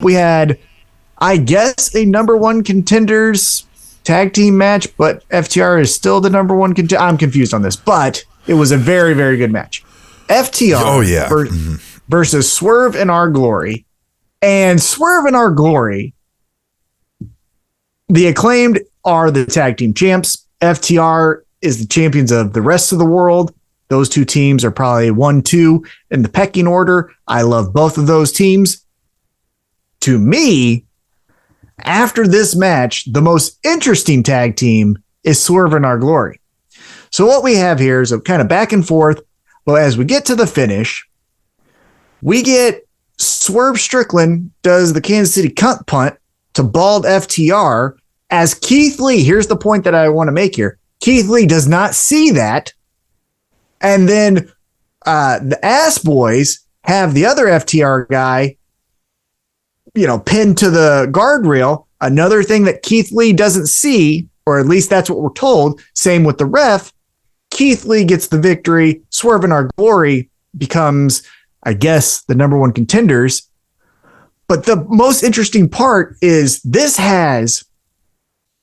we had, I guess, a number one contenders tag team match, but FTR is still the number one contender. I'm confused on this, but it was a very, very good match. FTR versus Swerve in Our Glory. And Swerve in Our Glory, the Acclaimed are the tag team champs. FTR is the champions of the rest of the world. Those two teams are probably 1-2 in the pecking order. I love both of those teams. To me, after this match, the most interesting tag team is Swerve in Our Glory. So what we have here is a kind of back and forth. But as we get to the finish, we get Swerve Strickland does the Kansas City cunt punt to bald FTR as Keith Lee. Here's the point that I want to make here. Keith Lee does not see that. And then the Ass Boys have the other FTR guy, pinned to the guardrail. Another thing that Keith Lee doesn't see, or at least that's what we're told. Same with the ref. Keith Lee gets the victory. Swerve in Our Glory becomes, I guess, the number one contenders. But the most interesting part is this has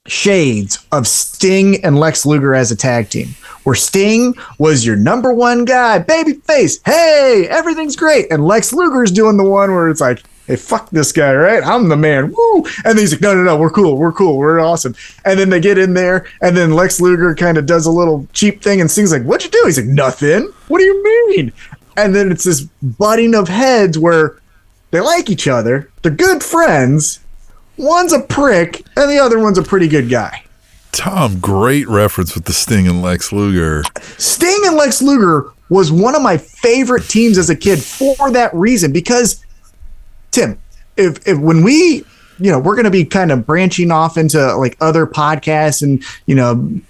shades of Sting and Lex Luger as a tag team, where Sting was your number one guy, babyface. Hey, everything's great. And Lex Luger's doing the one where it's like, hey, fuck this guy, right? I'm the man. Woo. And he's like, no, we're cool. We're awesome. And then they get in there, and then Lex Luger kind of does a little cheap thing, and Sting's like, what'd you do? He's like, nothing. What do you mean? And then it's this butting of heads where they like each other. They're good friends. One's a prick, and the other one's a pretty good guy. Tom, great reference with the Sting and Lex Luger. Sting and Lex Luger was one of my favorite teams as a kid for that reason, because Tim, if when we, we're going to be kind of branching off into like other podcasts and,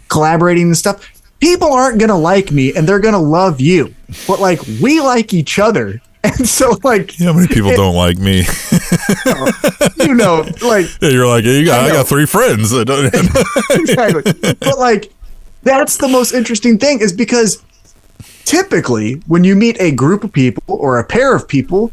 collaborating and stuff, people aren't going to like me and they're going to love you, but like we like each other. And so like, how many people don't like me? Like, yeah, you're like, I got 3 friends that don't. Exactly. But like, that's the most interesting thing, is because typically when you meet a group of people or a pair of people,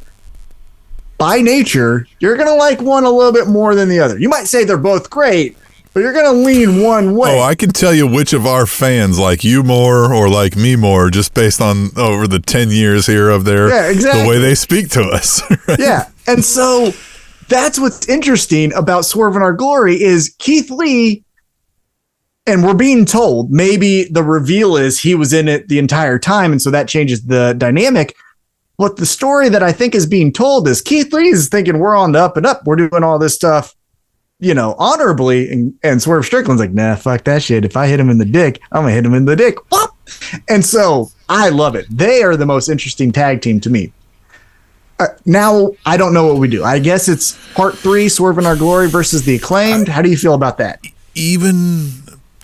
by nature, you're going to like one a little bit more than the other. You might say they're both great, but you're going to lean one way. Oh, I can tell you which of our fans like you more or like me more, just based on over the 10 years here of the way they speak to us. Right? Yeah. And so that's what's interesting about Swerve in Our Glory is Keith Lee, and we're being told, maybe the reveal is he was in it the entire time, and so that changes the dynamic. But the story that I think is being told is Keith Lee is thinking we're on the up and up. We're doing all this stuff, honorably. And Swerve Strickland's like, nah, fuck that shit. If I hit him in the dick, I'm going to hit him in the dick. Whoop! And so I love it. They are the most interesting tag team to me. Now, I don't know what we do. I guess it's part 3, Swerve in Our Glory versus the Acclaimed. How do you feel about that? Even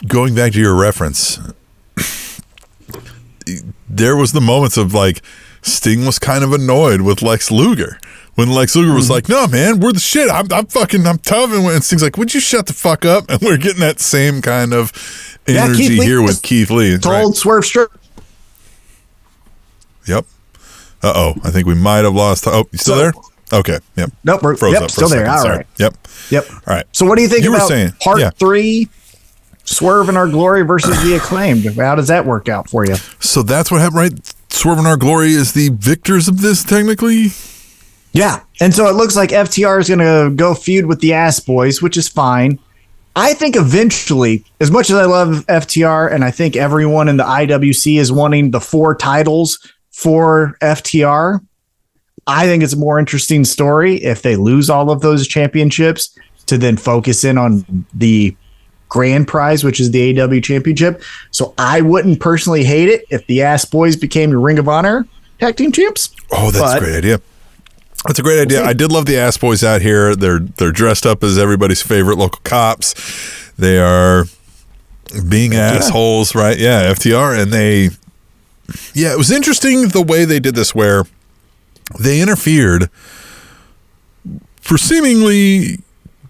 going back to your reference, there was the moments of like, Sting was kind of annoyed with Lex Luger when Lex Luger was like, no, man, we're the shit. I'm tough. And Sting's like, would you shut the fuck up? And we're getting that same kind of energy here with Keith Lee. Told Swerve Strickland. Yep. Uh-oh. I think we might have lost. Oh, you still there? Okay. Yep. Nope. We're still there. All right. Yep. All right. So what do you think about part 3, Swerve in Our Glory versus the Acclaimed? How does that work out for you? So that's what happened, right? Swerve in Our Glory is the victors of this, technically? Yeah. And so it looks like FTR is going to go feud with the Ass Boys, which is fine. I think eventually, as much as I love FTR, and I think everyone in the IWC is wanting the 4 titles for FTR, I think it's a more interesting story if they lose all of those championships to then focus in on the grand prize, which is the AEW championship. So I wouldn't personally hate it if the Ass Boys became your Ring of Honor tag team champs. Oh, that's a great idea. That's a great idea. I did love the Ass Boys out here. They're dressed up as everybody's favorite local cops. They are being assholes, right? Yeah, FTR. And it was interesting the way they did this, where they interfered for seemingly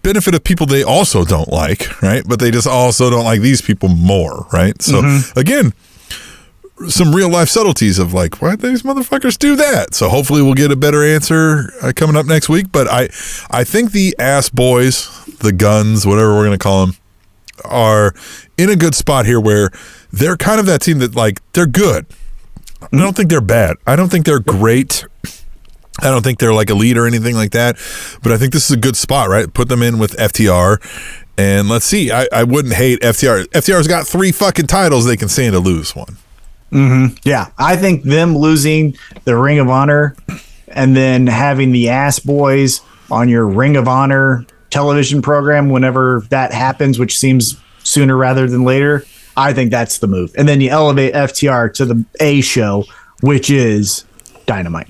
benefit of people they also don't like, right? But they just also don't like these people more, right? So again, some real life subtleties of like, why these motherfuckers do that? So hopefully we'll get a better answer coming up next week. But I think the ass boys, the guns, whatever we're going to call them, are in a good spot here where they're kind of that team that like, they're good. I don't think they're bad. I don't think they're great. I don't think they're like elite or anything like that. But I think this is a good spot, right? Put them in with FTR. And let's see. I wouldn't hate FTR. FTR's got 3 fucking titles. They can stand to lose one. Mm-hmm. Yeah. I think them losing the Ring of Honor and then having the ass boys on your Ring of Honor television program whenever that happens, which seems sooner rather than later, I think that's the move. And then you elevate FTR to the A show, which is Dynamite.